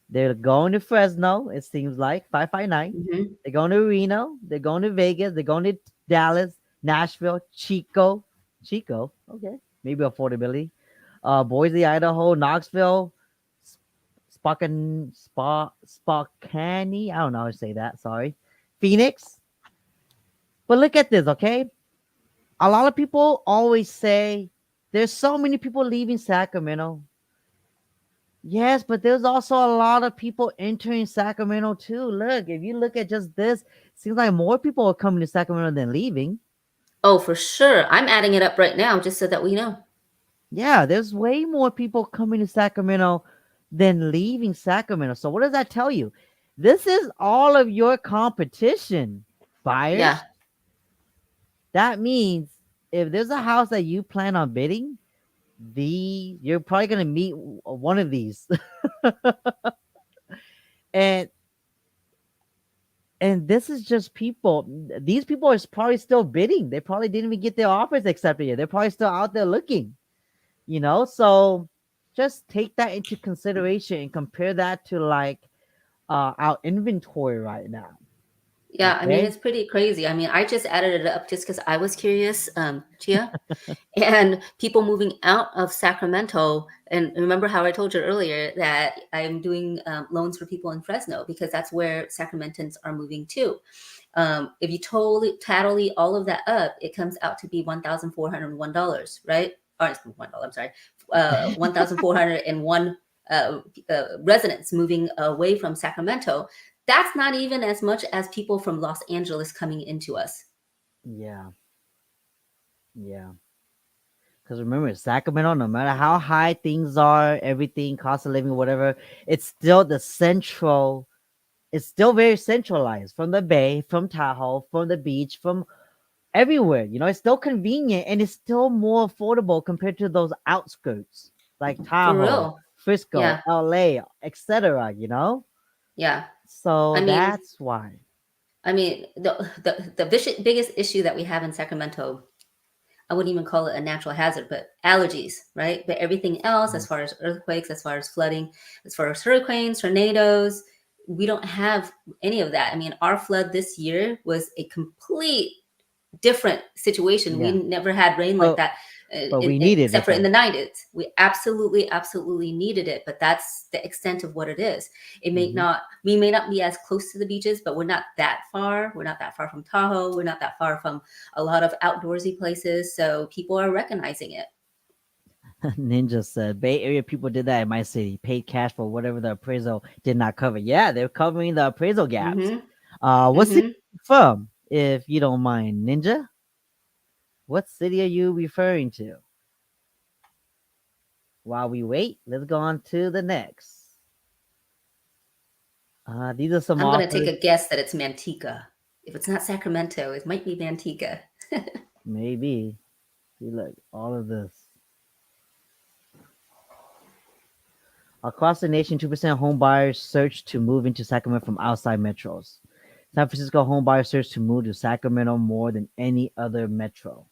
They're going to Fresno, it seems like, 559. Hmm. They're going to Reno. They're going to Vegas. They're going to Dallas, Nashville, Chico, okay, maybe affordability. Boise, Idaho, Knoxville, Spokane, I don't know how to say that, sorry. Phoenix. But look at this, okay? A lot of people always say there's so many people leaving Sacramento. Yes, but there's also a lot of people entering Sacramento too. Look, if you look at just this, seems like more people are coming to Sacramento than leaving. Oh, for sure. I'm adding it up right now just so that we know. Yeah, there's way more people coming to Sacramento than leaving Sacramento. So what does that tell you? This is all of your competition, Yeah. buyers. That means if there's a house that you plan on bidding, you're probably gonna meet one of these. and And this is just people. These people are probably still bidding. They probably didn't even get their offers accepted yet. They're probably still out there looking, So just take that into consideration and compare that to like our inventory right now. Yeah, I mean, Okay. it's pretty crazy. I mean, I just added it up just because I was curious, Chia, and people moving out of Sacramento. And remember how I told you earlier that I'm doing loans for people in Fresno because that's where Sacramentans are moving to. If you totally all of that up, it comes out to be $1,401, right? Or it's $1. I'm sorry, 1,401 residents moving away from Sacramento. That's not even as much as people from Los Angeles coming into us. Yeah. Yeah. Because remember, Sacramento, no matter how high things are, everything, cost of living, whatever, it's still the central. It's still very centralized from the bay, from Tahoe, from the beach, from everywhere. It's still convenient and it's still more affordable compared to those outskirts like For Tahoe, real. Frisco, Yeah. LA, etc. Yeah. I So mean, that's why. the biggest issue that we have in Sacramento, I wouldn't even call it a natural hazard, but allergies, right? But everything else, as Yes. far as earthquakes, as far as flooding, as far as hurricanes, tornadoes, we don't have any of that. I mean, our flood this year was a complete different situation. We Yeah. never had rain like So that. But we needed except it, for in though. the 90s. We absolutely needed it, but that's the extent of what it is. It may Mhm. not, we may not be as close to the beaches, but we're not that far. We're not that far from Tahoe. We're not that far from a lot of outdoorsy places. So people are recognizing it. Ninja said Bay Area people did that in my city, paid cash for whatever the appraisal did not cover. Yeah, they're covering the appraisal gaps. What city Mm-hmm. are you from, if you don't mind, Ninja? What city are you referring to? While we wait, let's go on to the next. These are some I'm going to take offers. a guess that it's Manteca. If it's not Sacramento, it might be Manteca. Maybe. See, look, all of this. Across the nation, 2% of home buyers search to move into Sacramento from outside metros. San Francisco home buyers search to move to Sacramento more than any other metro.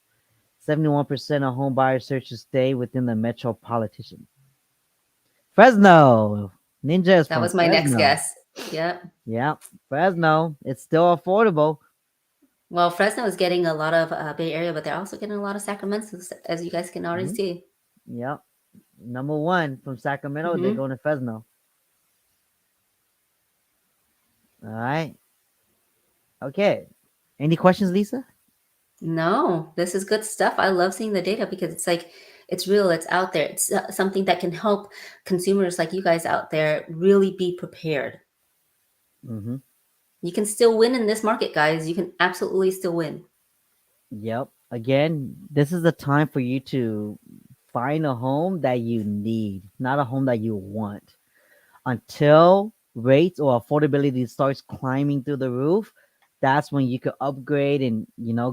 71% of home buyers search to stay within the metropolitan. Fresno. Ninja is That from was my next Fresno. guess. Yep. Yeah, Fresno. It's still affordable. Well, Fresno is getting a lot of Bay Area, but they're also getting a lot of Sacramento, as you guys can already Mhm. see. Yep. Number one from Sacramento, they're Hmm. going to Fresno. All right. Okay. Any questions, Lisa? No, this is good stuff. I love seeing the data because it's like it's real, it's out there. It's something that can help consumers like you guys out there really be prepared. Mm-hmm. You can still win in this market, guys. You can absolutely still win. Yep. Again, this is the time for you to find a home that you need, not a home that you want. Until rates or affordability starts climbing through the roof, that's when you could upgrade and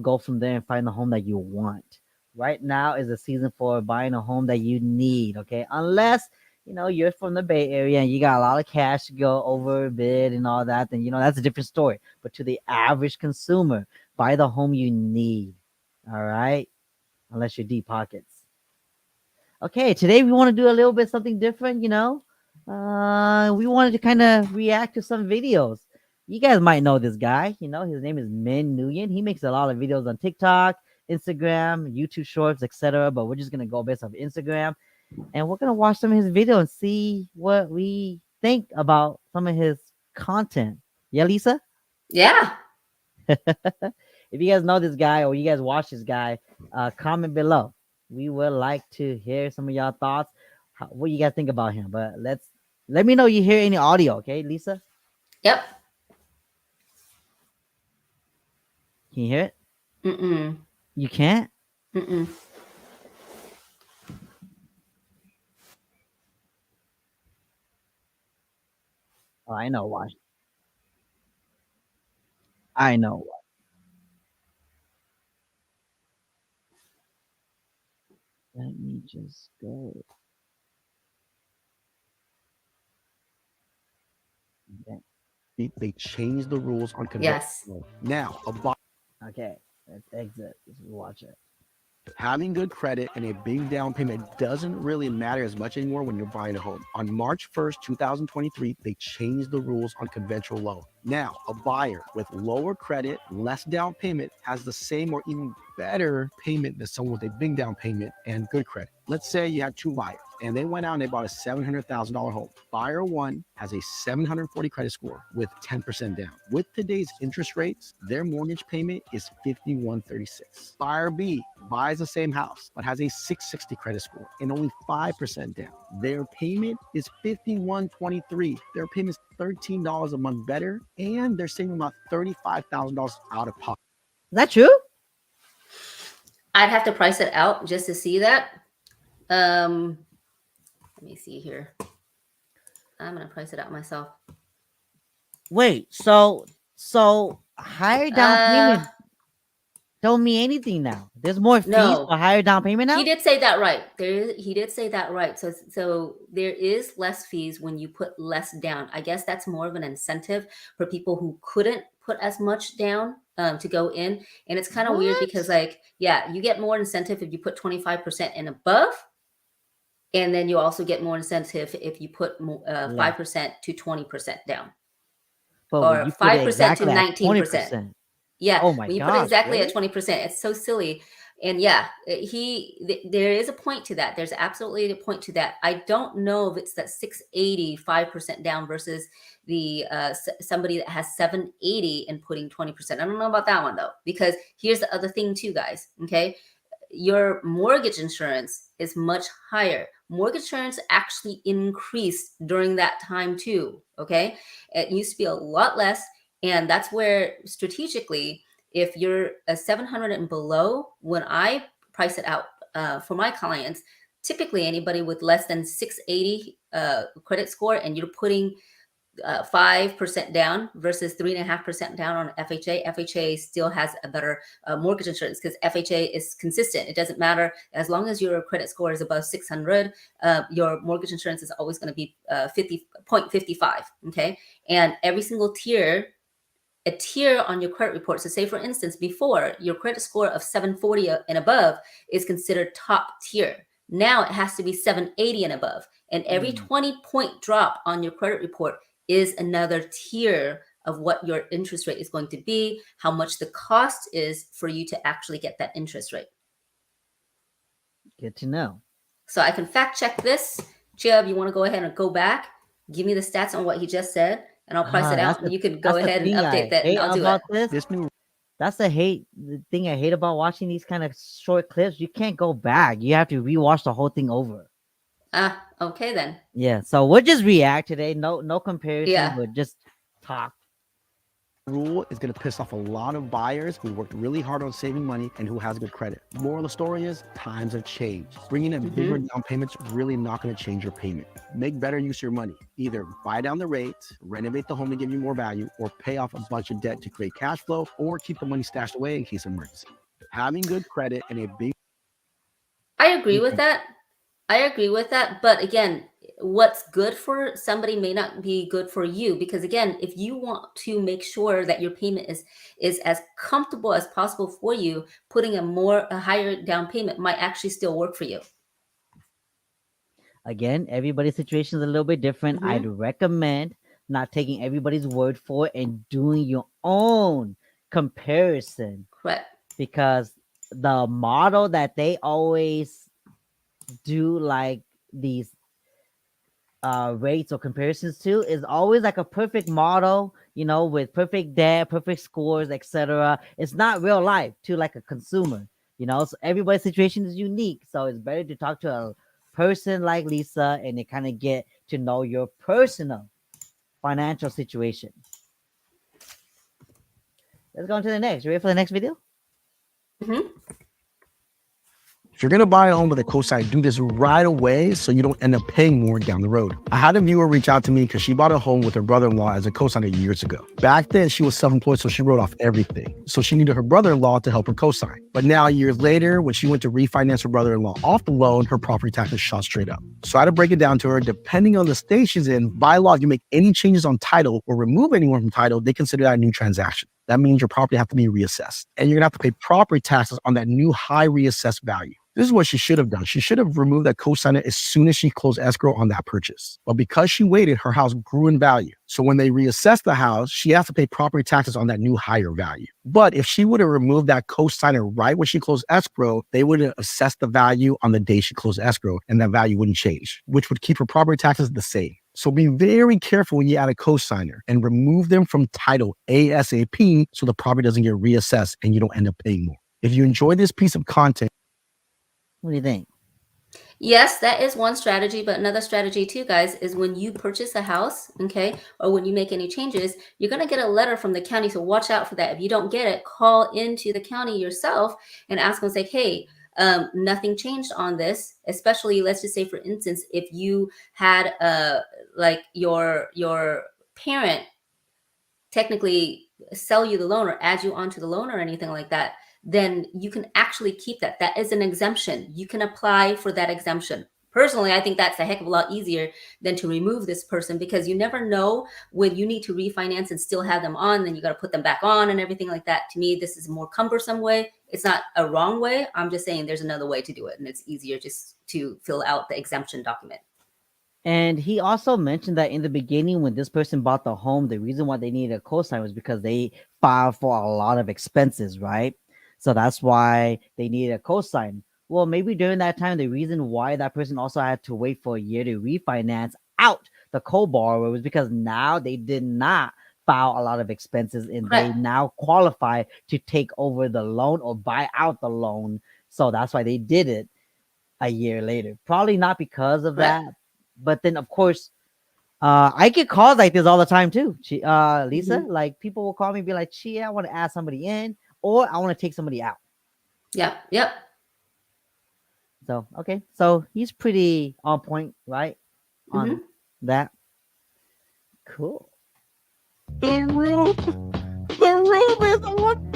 go from there and find the home that you want. Right now is the season for buying a home that you need. Okay, unless you're from the Bay Area and you got a lot of cash to go over bid and all that, then that's a different story. But to the average consumer, buy the home you need. All right, unless you're deep pockets. Okay, today we want to do a little bit something different, we wanted to kind of react to some videos. You guys might know this guy, his name is Min Nguyen. He makes a lot of videos on TikTok, Instagram, YouTube Shorts, etc. But we're just gonna go based off Instagram, and we're gonna watch some of his videos and see what we think about some of his content. Yeah, Lisa? Yeah. If you guys know this guy or you guys watch this guy, comment below. We would like to hear some of y'all thoughts. What you guys think about him? But let me know you hear any audio, okay, Lisa? Yep. Can you hear it? Mm-mm. You can't? Mm-mm. Oh, I know why. I know why. Let me just go. Okay. They changed the rules on Yes. conventional. Now, a buyer Okay, let's exit. Let's watch it. having good credit and a big down payment doesn't really matter as much anymore when you're buying a home. On March 1st, 2023, they changed the rules on conventional loan. Now, a buyer with lower credit, less down payment has the same or even better payment than someone with a big down payment and good credit. Let's say you have two buyers and they went out and they bought a $700,000 home. Buyer one has a 740 credit score with 10% down. With today's interest rates, their mortgage payment is $5136. Buyer B buys the same house but has a 660 credit score and only 5% down. Their payment is $5123. Their payment is $13 a month better, and they're saving about $35,000 out of pocket. Is that true? I'd have to price it out just to see that. Let me see here. I'm gonna price it out myself. Wait, so higher down payment don't mean anything now. There's more fees for higher down payment now? He did say that right. He did say that right. So there is less fees when you put less down. I guess that's more of an incentive for people who couldn't put as much down to go in. And it's kind of weird because you get more incentive if you put 25% and above. And then you also get more incentive if you put 5% to 20% down. But or when you put it 5% to exactly at 19%. 20%. Yeah, Oh my when you put it gosh, exactly really? at 20%, it's so silly. And yeah, there is a point to that. There's absolutely a point to that. I don't know if it's that 680 5% down versus the somebody that has 780 and putting 20%. I don't know about that one though, because here's the other thing too, guys. Okay, your mortgage insurance is much higher. Mortgage insurance actually increased during that time too. Okay, it used to be a lot less, and that's where strategically, if you're a 700 and below, when I price it out for my clients, typically anybody with less than 680 credit score, and you're putting 5% down versus 3.5% down on FHA. FHA still has a better mortgage insurance because FHA is consistent. It doesn't matter as long as your credit score is above 600. Your mortgage insurance is always going to be 50.55. Okay, and every single tier. A tier on your credit report. So say for instance, before your credit score of 740 and above is considered top tier. Now it has to be 780 and above. And every 20-point drop on your credit report is another tier of what your interest rate is going to be, how much the cost is for you to actually get that interest rate. Good to know. So I can fact check this. Chubb, you want to go ahead and go back, give me the stats on what he just said, and I'll price it out. And you can go ahead and update that, and I'll do it. That's the thing I hate about watching these kind of short clips. You can't go back. You have to rewatch the whole thing over. Okay then. Yeah. So we'll just react today. No comparison. Yeah. We'll just talk. Rule is going to piss off a lot of buyers who worked really hard on saving money and who has good credit. Moral of the story is times have changed. Bringing in bigger down payments really not going to change your payment. Make better use of your money. Either buy down the rates, renovate the home to give you more value, or pay off a bunch of debt to create cash flow, or keep the money stashed away in case of emergency. Having good credit and a big... I agree with that. But again, what's good for somebody may not be good for you, because again, if you want to make sure that your payment is as comfortable as possible for you, putting a higher down payment might actually still work for you. Again, everybody's situation is a little bit different. I'd recommend not taking everybody's word for it and doing your own comparison. Correct. Because the model that they always do, like these rates or comparisons to, is always like a perfect model, with perfect debt, perfect scores, etc. It's not real life to like a consumer, so everybody's situation is unique. So it's better to talk to a person like Lisa and they kind of get to know your personal financial situation. Let's go on to the next. You ready for the next video? If you're going to buy a home with a cosign, do this right away so you don't end up paying more down the road. I had a viewer reach out to me because she bought a home with her brother-in-law as a cosigner years ago. Back then, she was self-employed, so she wrote off everything. So she needed her brother-in-law to help her cosign. But now, years later, when she went to refinance her brother-in-law off the loan, her property taxes shot straight up. So I had to break it down to her. Depending on the state she's in, by law, if you make any changes on title or remove anyone from title, they consider that a new transaction. That means your property has to be reassessed. And you're going to have to pay property taxes on that new high reassessed value. This is what she should have done. She should have removed that cosigner as soon as she closed escrow on that purchase. But because she waited, her house grew in value. So when they reassess the house, she has to pay property taxes on that new higher value. But if she would have removed that cosigner right when she closed escrow, they would have assessed the value on the day she closed escrow, and that value wouldn't change, which would keep her property taxes the same. So be very careful when you add a cosigner and remove them from title ASAP so the property doesn't get reassessed and you don't end up paying more. If you enjoy this piece of content, what do you think? Yes, that is one strategy, but another strategy too, guys, is when you purchase a house, okay, or when you make any changes, you're going to get a letter from the county, so watch out for that. If you don't get it, call into the county yourself and ask them, say, hey, nothing changed on this, especially, let's just say, for instance, if you had like your parent technically sell you the loan or add you onto the loan or anything like that, then you can actually keep that. That is an exemption. You can apply for that exemption. Personally, I think that's a heck of a lot easier than to remove this person, because you never know when you need to refinance and still have them on, then you got to put them back on and everything like that. To me, this is a more cumbersome way. It's not a wrong way. I'm just saying there's another way to do it, and it's easier just to fill out the exemption document. And he also mentioned that in the beginning, when this person bought the home, the reason why they needed a cosigner was because they filed for a lot of expenses, right? So that's why they needed a cosign. Well, maybe during that time, the reason why that person also had to wait for a year to refinance out the co-borrower was because now they did not file a lot of expenses and they Correct. now qualify to take over the loan or buy out the loan. So that's why they did it a year later. Probably not because of Correct. that, but then of course, I get calls like this all the time too. Lisa, Mhm. like people will call me and be like, "Chia, I want to add somebody in, or I want to take somebody out." Yep. Yep. So okay, so he's pretty on point, right? On Mhm. that. Cool. The roof, the roof is on.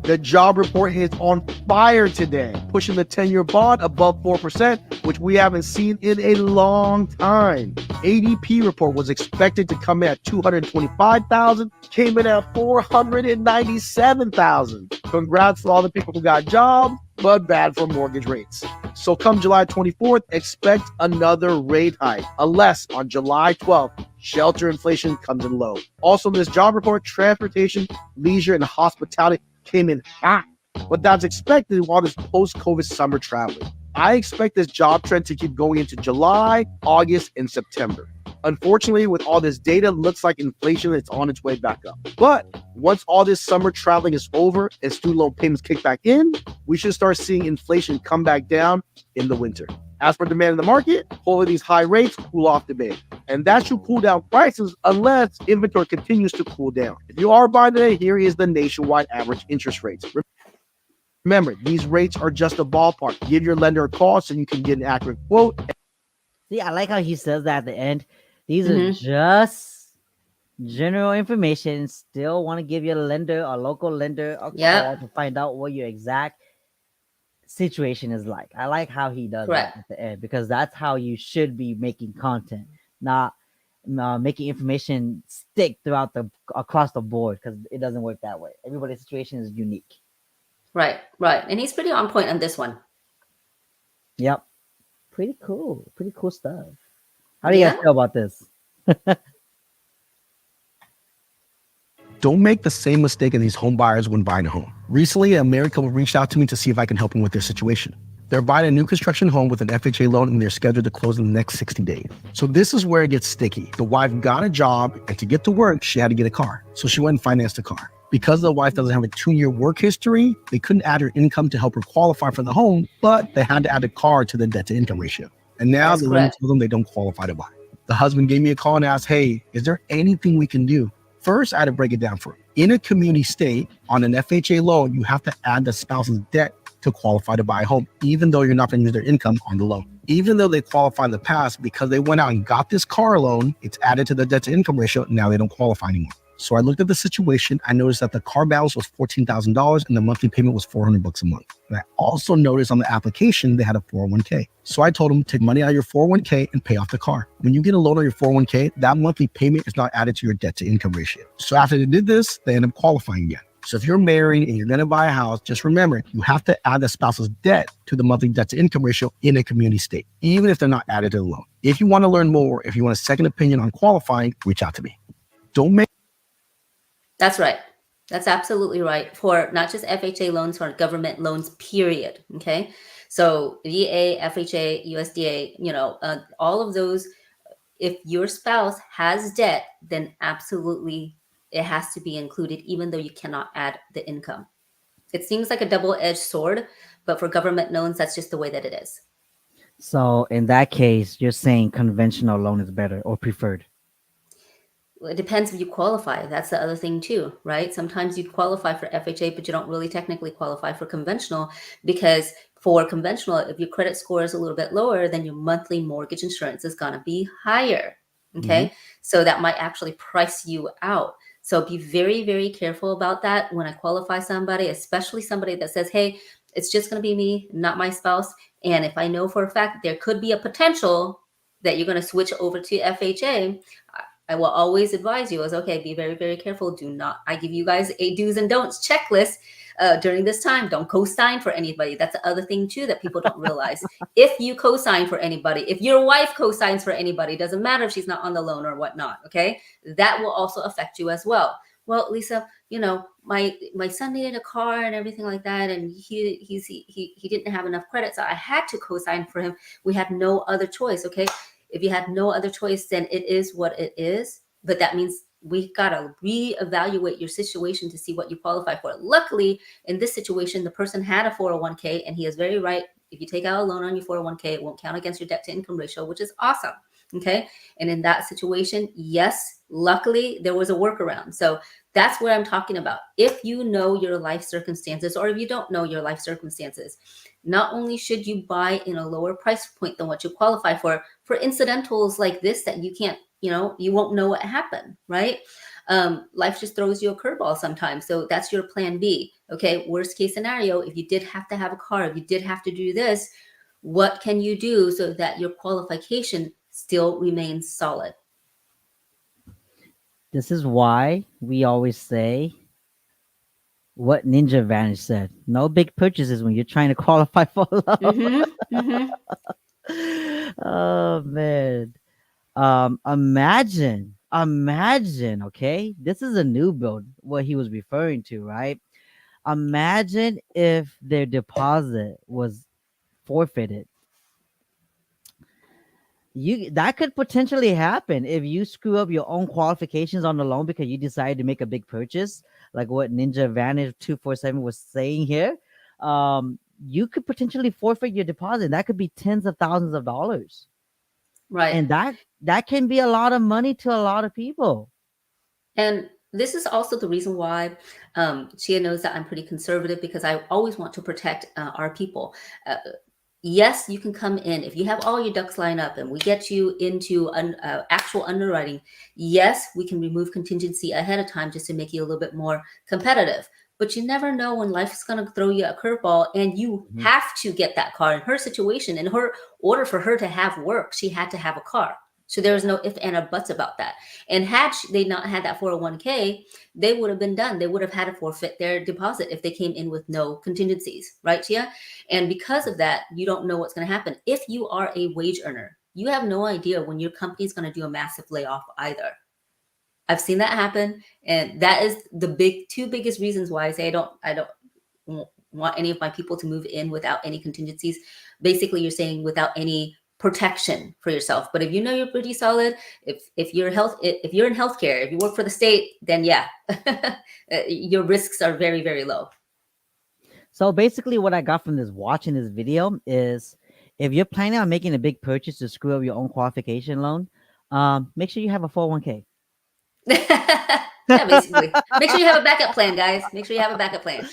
The job report is on fire today, pushing the 10-year bond above 4%, which we haven't seen in a long time. ADP report was expected to come in at 225,000, came in at 497,000. Congrats to all the people who got jobs, but bad for mortgage rates. So come July 24th, expect another rate hike, unless on July 12th, shelter inflation comes in low. Also in this job report, transportation, leisure, and hospitality came in hot, but that's expected while this post-COVID summer traveling. I expect this job trend to keep going into July, August, and September. Unfortunately, with all this data, looks like inflation is on its way back up. But once all this summer traveling is over and student loan payments kick back in, we should start seeing inflation come back down in the winter. As for demand in the market, hopefully these high rates cool off demand. And that should cool down prices unless inventory continues to cool down. If you are buying today, here is the nationwide average interest rates. Remember, these rates are just a ballpark. Give your lender a call so you can get an accurate quote. See, I like how he says that at the end. These are Mhm. just general information. Still want to give your lender, a local lender, a Yep. call to find out what your exact situation is like. I like how he does Correct. that at the end because that's how you should be making content, not making information stick throughout the across the board because it doesn't work that way. Everybody's situation is unique. Right. Right. And he's pretty on point on this one. Yep, pretty cool stuff. How do you guys Yeah. feel about this? Don't make the same mistake as these home buyers when buying a home. Recently, a married couple reached out to me to see if I can help them with their situation. They're buying a new construction home with an FHA loan and they're scheduled to close in the next 60 days. So this is where it gets sticky. The wife got a job and to get to work, she had to get a car. So she went and financed a car. Because the wife doesn't have a 2-year work history, they couldn't add her income to help her qualify for the home, but they had to add a car to the debt to income ratio. And now That's the lender correct. told them they don't qualify to buy. The husband gave me a call and asked, "Hey, is there anything we can do?" First, I had to break it down for him. In a community state, on an FHA loan, you have to add the spouse's debt to qualify to buy a home, even though you're not going to use their income on the loan. Even though they qualify in the past, because they went out and got this car loan, it's added to the debt to income ratio. Now they don't qualify anymore. So I looked at the situation. I noticed that the car balance was $14,000 and the monthly payment was $400 a month. And I also noticed on the application, they had a 401k. So I told them, take money out of your 401k and pay off the car. When you get a loan on your 401k, that monthly payment is not added to your debt to income ratio. So after they did this, they end up qualifying again. So if you're married and you're going to buy a house, just remember, you have to add the spouse's debt to the monthly debt to income ratio in a community state, even if they're not added to the loan. If you want to learn more, if you want a second opinion on qualifying, reach out to me. Don't make That's right. That's absolutely right. For not just FHA loans, for government loans, period. Okay. So VA, FHA, USDA, all of those, if your spouse has debt, then absolutely it has to be included, even though you cannot add the income. It seems like a double-edged sword, but for government loans, that's just the way that it is. So in that case, you're saying conventional loan is better or preferred. Well, it depends if you qualify. That's the other thing too, right? Sometimes you qualify for FHA, but you don't really technically qualify for conventional, because for conventional, if your credit score is a little bit lower, then your monthly mortgage insurance is going to be higher. Okay. So that might actually price you out. So be very, very careful about that when I qualify somebody, especially somebody that says, hey, it's just going to be me, not my spouse. And if I know for a fact that there could be a potential that you're going to switch over to FHA, I will always advise you as, okay, be very, very careful. Do not, I give you guys a do's and don'ts checklist during this time. Don't co-sign for anybody. That's the other thing too that people don't realize. If you co-sign for anybody, if your wife co-signs for anybody, doesn't matter if she's not on the loan or whatnot, okay? That will also affect you as well. well, Lisa, my son needed a car and everything like that, and he didn't have enough credit, so I had to co-sign for him. We had no other choice. Okay, if you had no other choice, then it is what it is. But that means we gotta reevaluate your situation to see what you qualify for. Luckily, in this situation, the person had a 401k, and he is very right. If you take out a loan on your 401k, it won't count against your debt to income ratio, which is awesome. Okay. And in that situation, yes, luckily there was a workaround. So that's what I'm talking about. If you know your life circumstances, or if you don't know your life circumstances, not only should you buy in a lower price point than what you qualify for incidentals like this that you can't, you won't know what happened, right? Life just throws you a curveball sometimes. So that's your plan B. Okay. Worst case scenario, if you did have to have a car, if you did have to do this, what can you do so that your qualification still remains solid? This is why we always say what Ninja Advantage said. No big purchases when you're trying to qualify for a loan. Oh man. Imagine, okay? This is a new build, what he was referring to, right? Imagine if their deposit was forfeited. That could potentially happen if you screw up your own qualifications on the loan because you decided to make a big purchase, like what Ninja Advantage 247 was saying here. You could potentially forfeit your deposit. That could be tens of thousands of dollars. Right. And that can be a lot of money to a lot of people. And this is also the reason why Chia knows that I'm pretty conservative, because I always want to protect our people. Yes, you can come in if you have all your ducks lined up and we get you into actual underwriting. Yes, we can remove contingency ahead of time just to make you a little bit more competitive. But you never know when life is going to throw you a curveball, and you have to get that car. In her situation, in her order for her to have work, she had to have a car. So there was no if and a buts about that. And had they not had that 401k, they would have been done. They would have had to forfeit their deposit if they came in with no contingencies, right, Chia? And because of that, you don't know what's going to happen. If you are a wage earner, you have no idea when your company is going to do a massive layoff either. I've seen that happen, and that is the two biggest reasons why I say I don't want any of my people to move in without any contingencies. Basically, you're saying without any protection for yourself. But if you know you're pretty solid, if you're in healthcare, if you work for the state, then yeah, your risks are very, very low. So basically what I got from watching this video is, if you're planning on making a big purchase to screw up your own qualification loan, make sure you have a 401k. Yeah, basically. Make sure you have a backup plan, guys. Make sure you have a backup plan.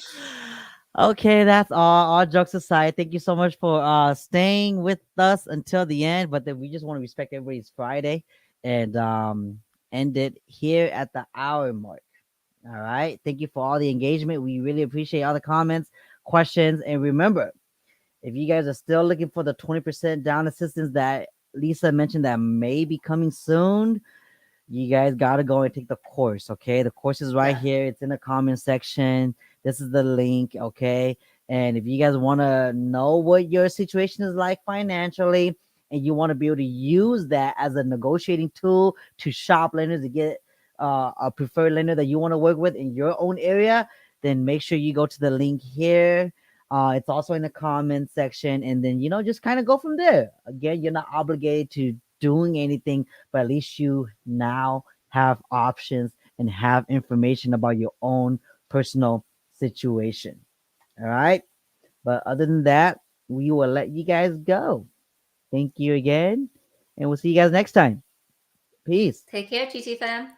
Okay, that's all jokes aside. Thank you so much for staying with us until the end. But then we just want to respect everybody's Friday and end it here at the hour mark. All right. Thank you for all the engagement. We really appreciate all the comments, questions. And remember, if you guys are still looking for the 20% down assistance that Lisa mentioned that may be coming soon, you guys got to go and take the course. Okay. The course is right here. It's in the comment section. This is the link. Okay. And if you guys want to know what your situation is like financially, and you want to be able to use that as a negotiating tool to shop lenders to get a preferred lender that you want to work with in your own area, then make sure you go to the link here. It's also in the comment section, and then just kind of go from there. Again, you're not obligated to doing anything, but at least you now have options and have information about your own personal situation. All right. But other than that, we will let you guys go. Thank you again, and we'll see you guys next time. Peace. Take care, TT fam.